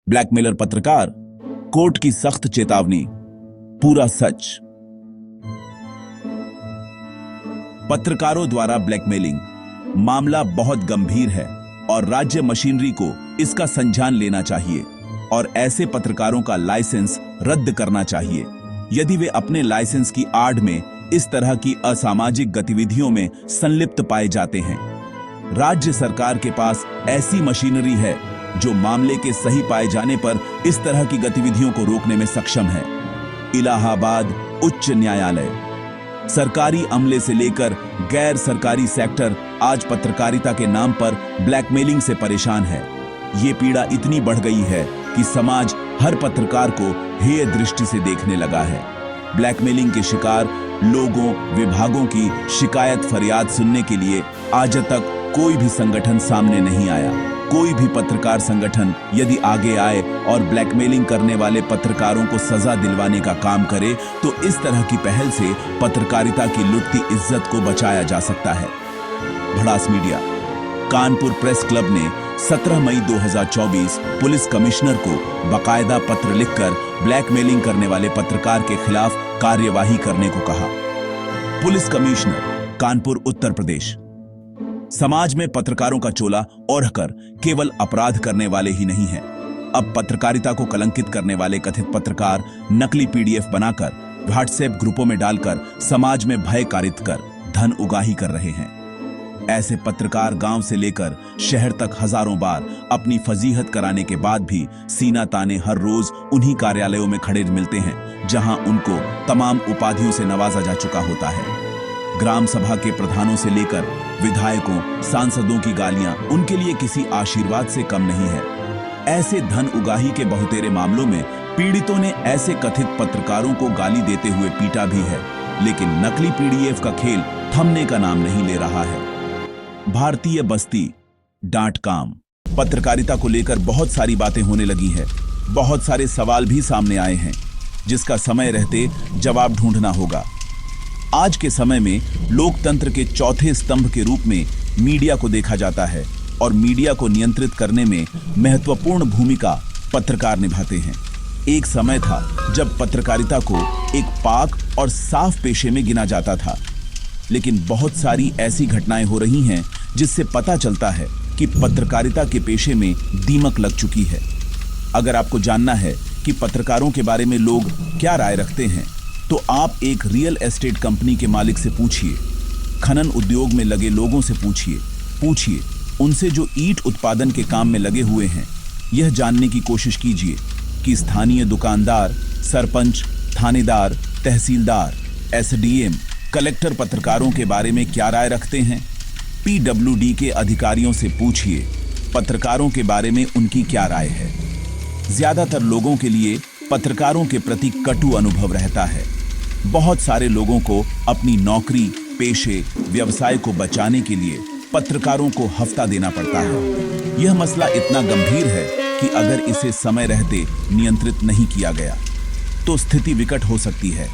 Blackmailer पत्रकार, court की सख्त चेतावनी, पूरा सच। पत्रकारों द्वारा ब्लैकमेलिंग मामला बहुत गंभीर है और राज्य मशीनरी को इसका संज्ञान लेना चाहिए और ऐसे पत्रकारों का लाइसेंस रद्द करना चाहिए यदि वे अपने लाइसेंस की आड़ में इस तरह की असामाजिक गतिविधियों में संलिप्त पाए जाते हैं। राज्य सरकार के पास ऐसी मशीनरी है जो मामले के सही पाए जाने पर इस तरह की गतिविधियों को रोकने में सक्षम है। इलाहाबाद उच्च न्यायालय। सरकारी अमले से लेकर गैर सरकारी सेक्टर आज पत्रकारिता के नाम पर ब्लैकमेलिंग से परेशान है। ये पीड़ा इतनी बढ़ गई है कि समाज हर पत्रकार को हेय दृष्टि से देखने लगा है। ब्लैकमेलिंग के शिकार लोगों, विभागों की शिकायत फरियाद सुनने के लिए आज तक कोई भी संगठन सामने नहीं आया। कोई भी पत्रकार संगठन यदि आगे आए और ब्लैकमेलिंग करने वाले पत्रकारों को सजा दिलवाने का काम करे तो इस तरह की पहल से पत्रकारिता की लुटती इज्जत को बचाया जा सकता है। भड़ास मीडिया। कानपुर प्रेस क्लब ने 17 मई 2024 पुलिस कमिश्नर को बाकायदा पत्र लिखकर ब्लैकमेलिंग करने वाले पत्रकार के खिलाफ कार्यवाही करने को कहा। Police commissioner, Kanpur, Uttar Pradesh. समाज में पत्रकारों का चोला ओढ़कर केवल अपराध करने वाले ही नहीं हैं। अब पत्रकारिता को कलंकित करने वाले कथित पत्रकार नकली पीडीएफ बनाकर व्हाट्सएप ग्रुपों में डालकर समाज में भय कारित कर धन उगाही कर रहे हैं। ऐसे पत्रकार गांव से लेकर शहर तक हजारों बार अपनी फजीहत कराने के बाद भी सीना ताने हर रोज उन्हीं कार्यालयों में खड़े मिलते हैं जहां उनको तमाम उपाधियों से नवाजा जा चुका होता है। ग्राम सभा के प्रधानों से लेकर विधायकों, सांसदों की गालियां उनके लिए किसी आशीर्वाद से कम नहीं है। ऐसे धन उगाही के बहुतेरे मामलों में पीड़ितों ने ऐसे कथित पत्रकारों को गाली देते हुए पीटा भी है, लेकिन नकली पीडीएफ का खेल थमने का नाम नहीं ले रहा है। भारतीय बस्ती डांट काम। पत्रकारिता को लेकर बहुत सारी बातें होने लगी है, बहुत सारे सवाल भी सामने आए हैं जिसका समय रहते जवाब ढूंढना होगा। आज के समय में लोकतंत्र के चौथे स्तंभ के रूप में मीडिया को देखा जाता है और मीडिया को नियंत्रित करने में महत्वपूर्ण भूमिका पत्रकार निभाते हैं। एक समय था जब पत्रकारिता को एक पाक और साफ पेशे में गिना जाता था, लेकिन बहुत सारी ऐसी घटनाएं हो रही हैं जिससे पता चलता है कि पत्रकारिता के पेशे में दीमक लग चुकी है। अगर आपको जानना है कि पत्रकारों के बारे में लोग क्या राय रखते हैं तो आप एक रियल एस्टेट कंपनी के मालिक से पूछिए, खनन उद्योग में लगे लोगों से पूछिए उनसे जो ईंट उत्पादन के काम में लगे हुए हैं। यह जानने की कोशिश कीजिए कि स्थानीय दुकानदार, सरपंच, थानेदार, तहसीलदार, एसडीएम, कलेक्टर पत्रकारों के बारे में क्या राय रखते हैं। पीडब्ल्यूडी के अधिकारियों से पूछिए पत्रकारों के बारे में उनकी क्या राय है। ज्यादातर लोगों के लिए पत्रकारों के प्रति कटु अनुभव रहता है। बहुत सारे लोगों को अपनी नौकरी, पेशे, व्यवसाय को बचाने के लिए पत्रकारों को हफ्ता देना पड़ता है। यह मसला इतना गंभीर है कि अगर इसे समय रहते नियंत्रित नहीं किया गया तो स्थिति विकट हो सकती है।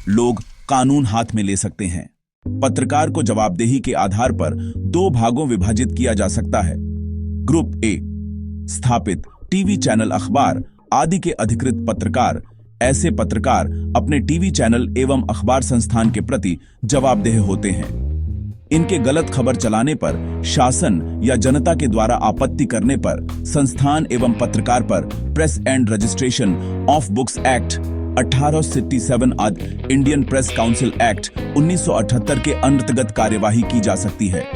लोग कानून हाथ में ले सकते हैं। पत्रकार को जवाबदेही के आधार पर 2 भागों विभाजित किया जा सकता है। ग्रुप ए, स्थापित टीवी चैनल, अखबार आदि के अधिकृत पत्रकार। ऐसे पत्रकार अपने टीवी चैनल एवं अखबार संस्थान के प्रति जवाबदेह होते हैं। इनके गलत खबर चलाने पर शासन या जनता के द्वारा आपत्ति करने पर संस्थान एवं पत्रकार पर press and registration of books act 1867 आदि इंडियन प्रेस काउंसिल एक्ट 1978 के अंतर्गत कार्यवाही की जा सकती है।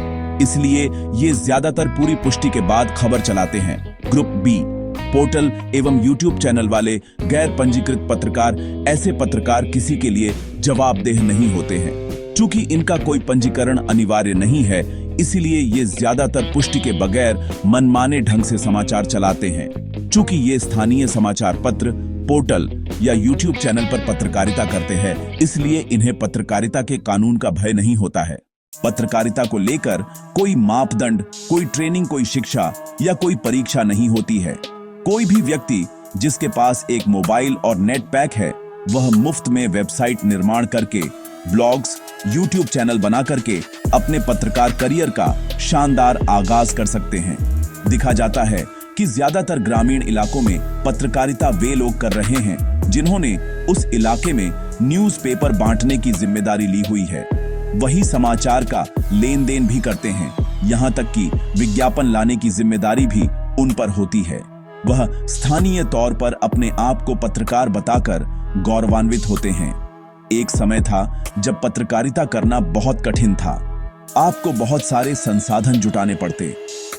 इसलिए ये ज्यादातर पूरी पुष्टि के बाद खबर चलाते हैं। ग्रुप बी, पोर्टल एवं यूट्यूब चैनल वाले गैर पंजीकृत पत्रकार। ऐसे पत्रकार किसी के लिए जवाबदेह नहीं होते हैं। चूंकि इनका कोई पंजीकरण अनिवार्य नहीं है, इसीलिए ये ज्यादातर पुष्टि के बगैर मनमाने ढंग से समाचार चलाते हैं। चूंकि ये स्थानीय समाचार पत्र, पोर्टल या यूट्यूब चैनल पर पत्रकारिता करते हैं, इसलिए इन्हें पत्रकारिता के कानून का भय नहीं होता है। पत्रकारिता को लेकर कोई मापदंड, कोई ट्रेनिंग, कोई शिक्षा या कोई परीक्षा नहीं होती है। कोई भी व्यक्ति जिसके पास एक मोबाइल और नेट पैक है, वह मुफ्त में वेबसाइट निर्माण करके, ब्लॉग्स, यूट्यूब चैनल बना करके अपने पत्रकार करियर का शानदार आगाज कर सकते हैं। दिखा जाता है कि ज्यादातर ग्रामीण इलाकों में पत्रकारिता वे लोग कर रहे हैं जिन्होंने उस इलाके में न्यूज़पेपर बांटने की जिम्मेदारी ली हुई है। वही समाचार का लेन देन भी करते हैं, यहाँ तक कि विज्ञापन लाने की जिम्मेदारी भी उन पर होती है। वह स्थानीय तौर पर अपने आप को पत्रकार बताकर गौरवान्वित होते हैं। एक समय था जब पत्रकारिता करना बहुत कठिन था। आपको बहुत सारे संसाधन जुटाने पड़ते,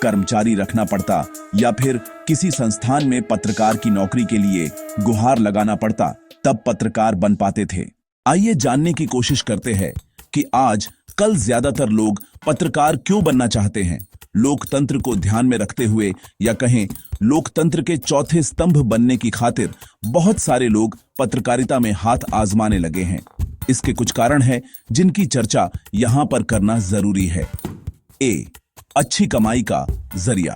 कर्मचारी रखना पड़ता या फिर किसी संस्थान में पत्रकार की नौकरी के लिए गुहार लगाना पड़ता, तब पत्रकार बन पाते थे। आइए जानने की कोशिश करते हैं कि आज कल ज्यादातर लोग पत्रकार क्यों बनना चाहते हैं। लोकतंत्र को ध्यान में रखते हुए या कहें लोकतंत्र के चौथे स्तंभ बनने की खातिर बहुत सारे लोग पत्रकारिता में हाथ आजमाने लगे हैं। इसके कुछ कारण हैं जिनकी चर्चा यहां पर करना जरूरी है। ए, अच्छी कमाई का जरिया।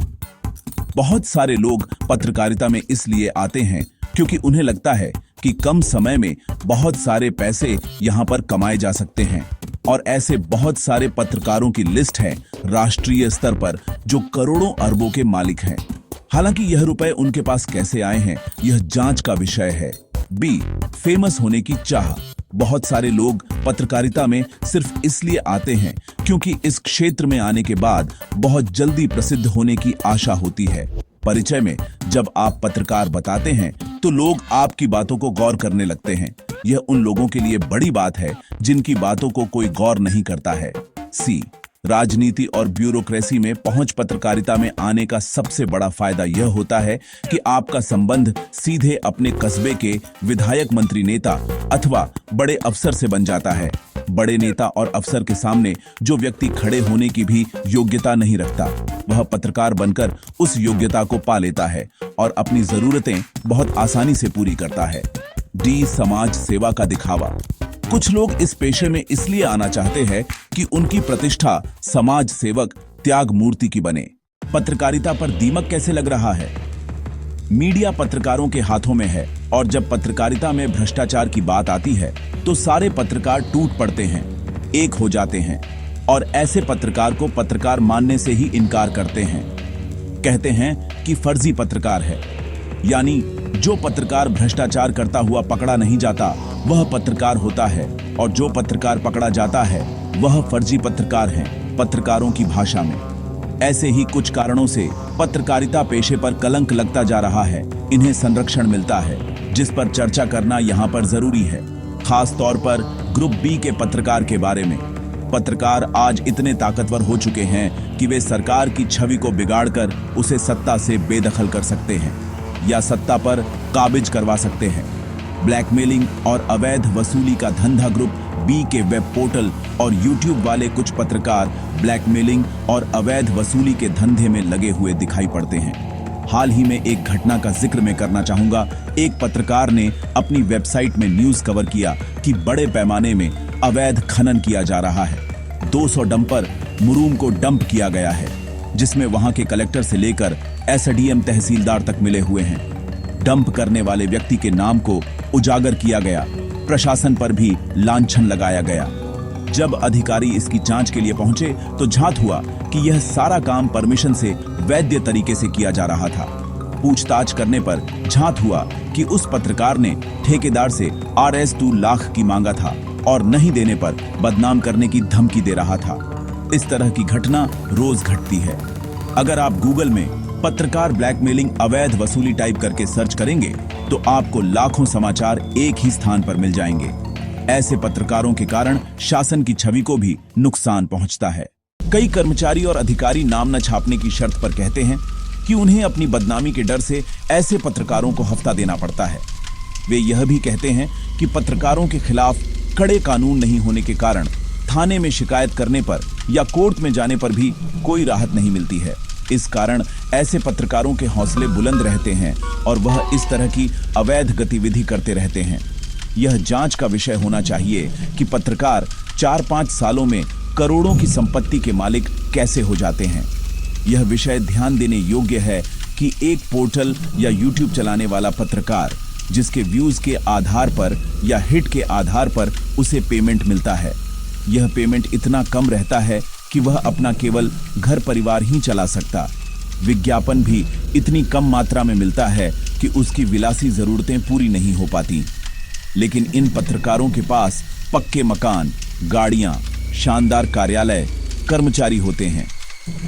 बहुत सारे लोग पत्रकारिता में इसलिए आते हैं क्योंकि उन्हें लगता है कि कम समय में बहुत सारे पैसे यहां पर कमाए जा सकते हैं, और ऐसे बहुत सारे पत्रकारों की लिस्ट है राष्ट्रीय स्तर पर जो करोड़ों अरबों के मालिक हैं। हालांकि यह रुपए उनके पास कैसे आए हैं, यह जांच का विषय है। बी, फेमस होने की चाह। बहुत सारे लोग पत्रकारिता में सिर्फ इसलिए आते हैं क्योंकि इस क्षेत्र में आने के बाद बहुत जल्दी प्रसिद्ध होने की आशा होती है। परिचय में जब आप पत्रकार बताते हैं तो लोग आपकी बातों को गौर करने लगते हैं। यह उन लोगों के लिए बड़ी बात है जिनकी बातों को कोई गौर नहीं करता है। सी, राजनीति और ब्यूरोक्रेसी में पहुंच। पत्रकारिता में आने का सबसे बड़ा फायदा यह होता है कि आपका संबंध सीधे अपने कस्बे के विधायक, मंत्री, नेता अथवा बड़े अफसर से बन जाता है। बड़े नेता और अफसर के सामने जो व्यक्ति खड़े होने की भी योग्यता नहीं रखता, वह पत्रकार बनकर उस योग्यता को पा लेता है और अपनी जरूरतें बहुत आसानी से पूरी करता है। डी, समाज सेवा का दिखावा। कुछ लोग इस पेशे में इसलिए आना चाहते हैं कि उनकी प्रतिष्ठा समाज सेवक, त्याग मूर्ति की बने। पत्रकारिता पर दीमक कैसे लग रहा है? मीडिया पत्रकारों के हाथों में है और जब पत्रकारिता में भ्रष्टाचार की बात आती है तो सारे पत्रकार टूट पड़ते हैं, एक हो जाते हैं और ऐसे पत्रकार को पत्रकार मानने से ही इनकार करते हैं। कहते हैं कि फर्जी पत्रकार है, यानी जो पत्रकार भ्रष्टाचार करता हुआ पकड़ा नहीं जाता वह पत्रकार होता है, और जो पत्रकार पकड़ा जाता है वह फर्जी पत्रकार है पत्रकारों की भाषा में। ऐसे ही कुछ कारणों से पत्रकारिता पेशे पर कलंक लगता जा रहा है। इन्हें संरक्षण मिलता है जिस पर चर्चा करना यहाँ पर जरूरी है, खास तौर पर ग्रुप बी के पत्रकार के बारे में। पत्रकार आज इतने ताकतवर हो चुके हैं कि वे सरकार की छवि को बिगाड़कर उसे सत्ता से बेदखल कर सकते हैं या सत्ता पर काबिज करवा सकते हैं। ब्लैकमेलिंग और अवैध वसूली का धंधा ग्रुप बी के वेब पोर्टल और यूट्यूब वाले कुछ पत्रकार ब्लैकमेलिंग और अवैध वसूली के धंधे में लगे हुए दिखाई पड़ते हैं। हाल ही में एक घटना का जिक्र मैं करना चाहूंगा। एक पत्रकार ने अपनी वेबसाइट में न्यूज़ कवर किया कि बड़े पैमाने में अवैध खनन किया जा रहा है। 200 डंपर मुरूम को डंप किया गया है, जिसमें वहां के कलेक्टर से लेकर एसडीएम तहसीलदार तक मिले हुए हैं। डंप करने वाले व्यक्ति के नाम को उजागर किया गया, प्रशासन पर भी लांछन लगाया गया। जब अधिकारी इसकी जांच के लिए पहुंचे तो झांत हुआ कि यह सारा काम परमिशन से वैध तरीके से किया जा रहा था। पूछताछ करने पर झांत हुआ कि उस पत्रकार ने ठेकेदार से RS 2 लाख की मांगा था और नहीं देने पर बदनाम करने की धमकी दे रहा था। इस तरह की घटना रोज घटती है। अगर आप गूगल में पत्रकार ब्लैकमेलिंग अवैध वसूली टाइप करके सर्च करेंगे तो आपको लाखों समाचार एक ही स्थान पर मिल जाएंगे। ऐसे पत्रकारों के कारण शासन की छवि को भी नुकसान पहुंचता है। कई कर्मचारी और अधिकारी नाम न छापने की शर्त पर कहते हैं कि उन्हें अपनी बदनामी के डर से ऐसे पत्रकारों को हफ्ता देना पड़ता है। वे यह भी कहते हैं कि पत्रकारों के खिलाफ कड़े कानून नहीं होने के कारण थाने में शिकायत करने पर या कोर्ट में जाने पर भी कोई राहत नहीं मिलती है। इस कारण ऐसे पत्रकारों के हौसले बुलंद रहते हैं और वह इस तरह की अवैध गतिविधि करते रहते हैं। यह जांच का विषय होना चाहिए कि पत्रकार 4-5 सालों में करोड़ों की संपत्ति के मालिक कैसे हो जाते हैं। यह विषय ध्यान देने योग्य है कि एक पोर्टल या यूट्यूब चलाने वाला पत्रकार जिसके व्यूज के आधार पर या हिट के आधार पर उसे पेमेंट मिलता है, यह पेमेंट इतना कम रहता है कि वह अपना केवल घर परिवार ही चला सकता। विज्ञापन भी इतनी कम मात्रा में मिलता है कि उसकी विलासी जरूरतें पूरी नहीं हो पाती। लेकिन इन पत्रकारों के पास पक्के मकान, गाड़ियां, शानदार कार्यालय, कर्मचारी होते हैं।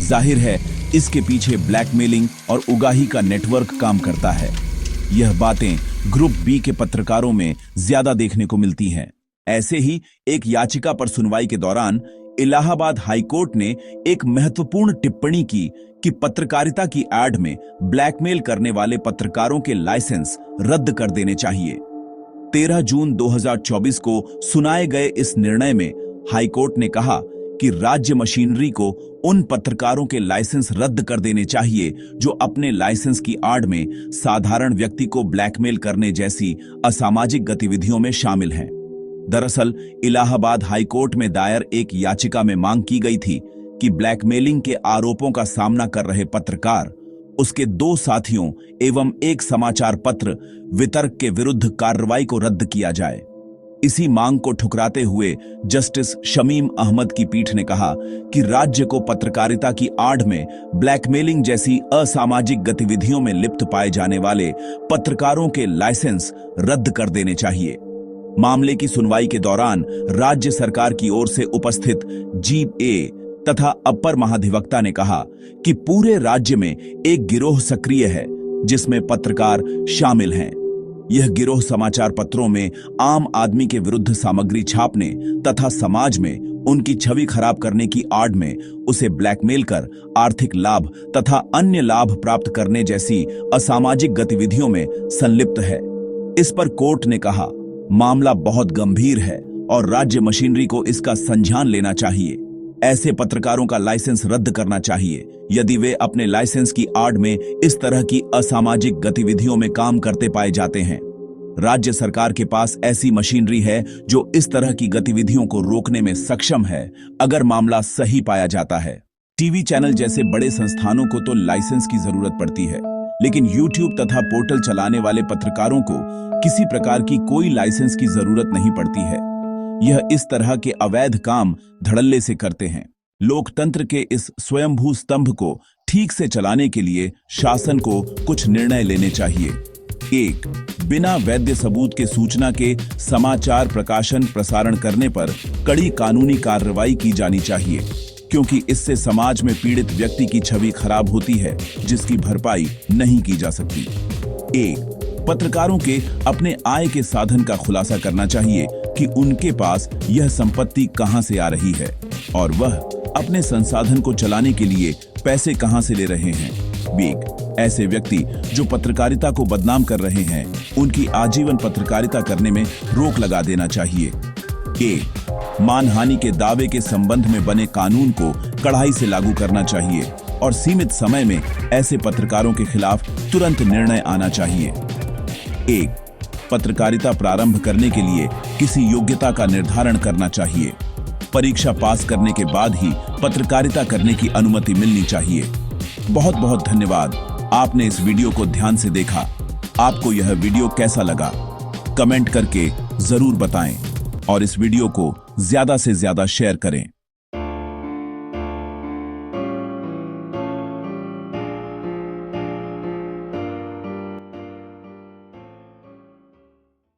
जाहिर है इसके पीछे ब्लैकमेलिंग और उगाही का नेटवर्क काम करता है। यह बातें ग्रुप बी के पत्रकारों में ज्यादा देखने को मिलती हैं। ऐसे ही एक याचिका पर सुनवाई के दौरान इलाहाबाद हाईकोर्ट ने एक महत्वपूर्ण टिप्पणी की कि पत्रकारिता की एड में ब्लैकमेल करने वाले पत्रकारों के लाइसेंस रद्द कर देने चाहिए। 13 जून 2024 को सुनाए गए इस निर्णय में हाईकोर्ट ने कहा कि राज्य मशीनरी को उन पत्रकारों के लाइसेंस रद्द कर देने चाहिए जो अपने लाइसेंस की आड़ में साधारण व्यक्ति को ब्लैकमेल करने जैसी असामाजिक गतिविधियों में शामिल हैं। दरअसल इलाहाबाद हाईकोर्ट में दायर एक याचिका में मांग की गई थी कि ब्लैकमेलिंग के आरोपों का सामना कर रहे पत्रकार, उसके 2 साथियों एवं एक समाचार पत्र वितरक के विरुद्ध कार्रवाई को रद्द किया जाए। इसी मांग को ठुकराते हुए जस्टिस शमीम अहमद की पीठ ने कहा कि राज्य को पत्रकारिता की आड़ में ब्लैकमेलिंग जैसी असामाजिक गतिविधियों में लिप्त पाए जाने वाले पत्रकारों के लाइसेंस रद्द कर देने चाहिए। मामले की सुनवाई के दौरान राज्य सरकार की ओर से उपस्थित जीप ए तथा अपर महाधिवक्ता ने कहा कि पूरे राज्य में एक गिरोह सक्रिय है जिसमें पत्रकार शामिल हैं। यह गिरोह समाचार पत्रों में आम आदमी के विरुद्ध सामग्री छापने तथा समाज में उनकी छवि खराब करने की आड़ में उसे ब्लैकमेल कर आर्थिक लाभ तथा अन्य लाभ प्राप्त करने जैसी असामाजिक गतिविधियों में संलिप्त है। इस पर कोर्ट ने कहा, मामला बहुत गंभीर है और राज्य मशीनरी को इसका संज्ञान लेना चाहिए। ऐसे पत्रकारों का लाइसेंस रद्द करना चाहिए यदि वे अपने लाइसेंस की आड़ में इस तरह की असामाजिक गतिविधियों में काम करते पाए जाते हैं। राज्य सरकार के पास ऐसी मशीनरी है जो इस तरह की गतिविधियों को रोकने में सक्षम है अगर मामला सही पाया जाता है। टीवी चैनल जैसे बड़े संस्थानों को तो लाइसेंस की जरूरत पड़ती है, लेकिन यूट्यूब तथा पोर्टल चलाने वाले पत्रकारों को किसी प्रकार की कोई लाइसेंस की जरूरत नहीं पड़ती है। यह इस तरह के अवैध काम धड़ल्ले से करते हैं। लोकतंत्र के इस स्वयंभू स्तंभ को ठीक से चलाने के लिए शासन को कुछ निर्णय लेने चाहिए। 1. बिना वैध सबूत के सूचना के समाचार प्रकाशन प्रसारण करने पर कड़ी कानूनी कार्रवाई की जानी चाहिए, क्योंकि इससे समाज में पीड़ित व्यक्ति की छवि खराब होती है जिसकी भरपाई नहीं की जा सकती। 1. पत्रकारों के अपने आय के साधन का खुलासा करना चाहिए कि उनके पास यह संपत्ति कहां से आ रही है और वह अपने संसाधन को चलाने के लिए पैसे कहां से ले रहे हैं। 2. ऐसे व्यक्ति जो पत्रकारिता को बदनाम कर रहे हैं उनकी आजीवन पत्रकारिता करने में रोक लगा देना चाहिए। 1. मानहानि के दावे के संबंध में बने कानून को कड़ाई से लागू करना चाहिए और सीमित समय में ऐसे पत्रकारों के खिलाफ तुरंत निर्णय आना चाहिए। 1. पत्रकारिता प्रारंभ करने के लिए किसी योग्यता का निर्धारण करना चाहिए। परीक्षा पास करने के बाद ही पत्रकारिता करने की अनुमति मिलनी चाहिए। बहुत बहुत धन्यवाद, आपने इस वीडियो को ध्यान से देखा। आपको यह वीडियो कैसा लगा कमेंट करके जरूर बताएं और इस वीडियो को ज्यादा से ज्यादा शेयर करें।